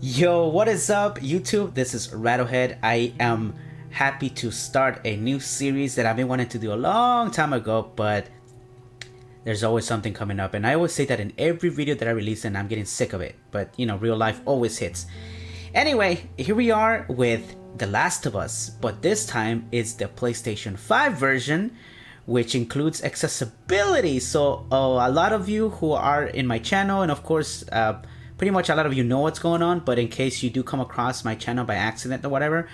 Yo, what is up, YouTube? This is Rattlehead. I am happy to start a new series that I've been wanting to do a long time ago, but there's always something coming up. And I always say that in every video that I release, and I'm getting sick of it. But, you know, real life always hits. Anyway, here we are with The Last of Us, but this time it's the PlayStation 5 version, which includes accessibility. So a lot of you who are in my channel, and of course, pretty much a lot of you know what's going on, but in case you do come across my channel by accident or whatever,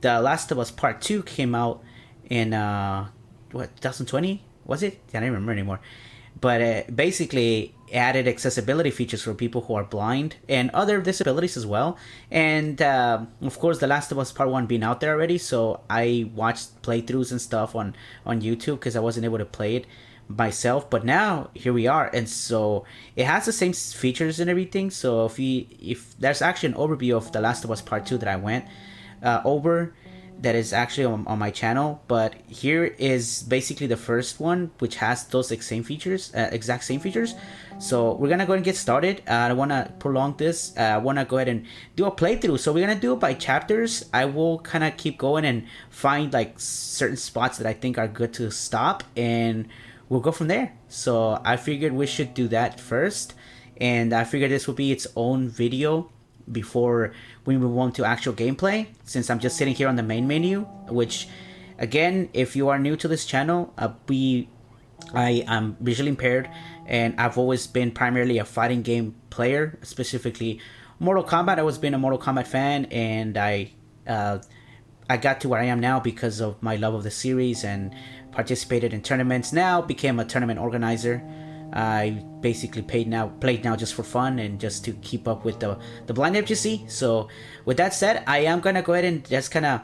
The Last of Us Part 2 came out in, 2020? Was it? I don't remember anymore. But basically added accessibility features for people who are blind and other disabilities as well. And of course, The Last of Us Part 1 being out there already, so I watched playthroughs and stuff on YouTube because I wasn't able to play it myself. But now here we are, and so it has the same features and everything. So if there's actually an overview of The Last of Us Part 2 that I went over, that is actually on my channel, but here is basically the first one, which has those exact same features. So we're gonna go ahead and get started. I don't want to prolong this. I want to go ahead and do a playthrough. So we're gonna do it by chapters. I will kind of keep going and find like certain spots that I think are good to stop, and we'll go from there. So I figured we should do that first, and I figured this would be its own video before we move on to actual gameplay, since I'm just sitting here on the main menu, which again, if you are new to this channel, I am visually impaired, and I've always been primarily a fighting game player, specifically Mortal Kombat. I've always been a Mortal Kombat fan, and I got to where I am now because of my love of the series and participated in tournaments. Now became a tournament organizer. I basically played now just for fun and just to keep up with the blind FGC. So with that said, I am gonna go ahead and just kind of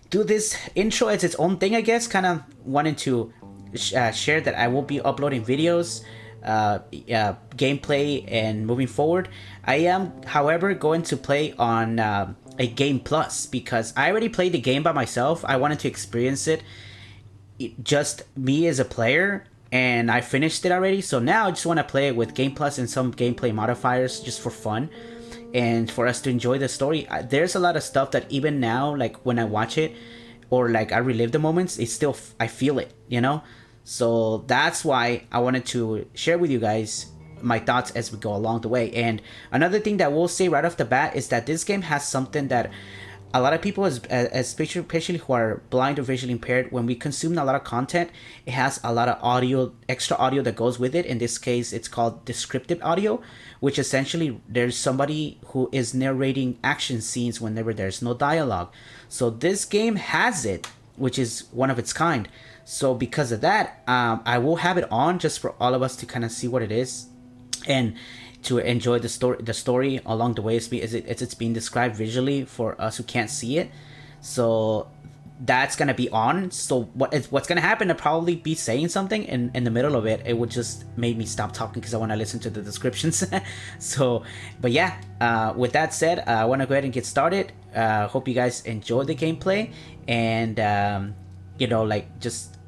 do this intro as its own thing, I guess. Kind of wanting to share that I will be uploading videos, gameplay, and moving forward. I am, however, going to play on a Game Plus because I already played the game by myself. I wanted to experience it just me as a player, and I finished it already. So now I just want to play it with Game Plus and some gameplay modifiers just for fun and for us to enjoy the story. There's a lot of stuff that even now, like when I watch it or like I relive the moments, it's still, I feel it, you know? So that's why I wanted to share with you guys my thoughts as we go along the way. And another thing that we'll say right off the bat is that this game has something that a lot of people, especially who are blind or visually impaired, when we consume a lot of content, it has a lot of audio, extra audio that goes with it. In this case, it's called descriptive audio, which essentially there's somebody who is narrating action scenes whenever there's no dialogue. So this game has it, which is one of its kind. So because of that, I will have it on just for all of us to kind of see what it is and to enjoy the story along the way as it's being described visually for us who can't see it. So that's gonna be on. So what's gonna happen? I'll probably be saying something in the middle of it. It would just make me stop talking because I want to listen to the descriptions. So, but yeah, with that said, I want to go ahead and get started. Hope you guys enjoy the gameplay, and you know, like just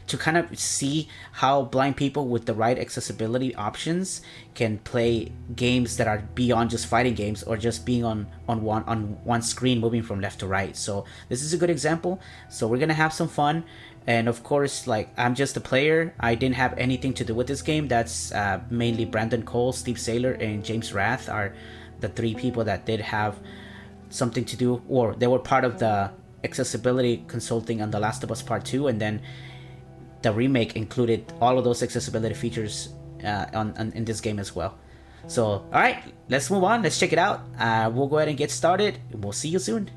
to kind of see how blind people with the right accessibility options can play games that are beyond just fighting games or just being on one screen moving from left to right. So this is a good example. So we're gonna have some fun, and of course, like, I'm just a player. I didn't have anything to do with this game. That's mainly Brandon Cole, Steve Saylor, and James Rath are the three people that did have something to do, or they were part of the accessibility consulting on The Last of Us Part 2, and then the remake included all of those accessibility features in this game as well. So, alright, let's move on. Let's check it out. We'll go ahead and get started. We'll see you soon.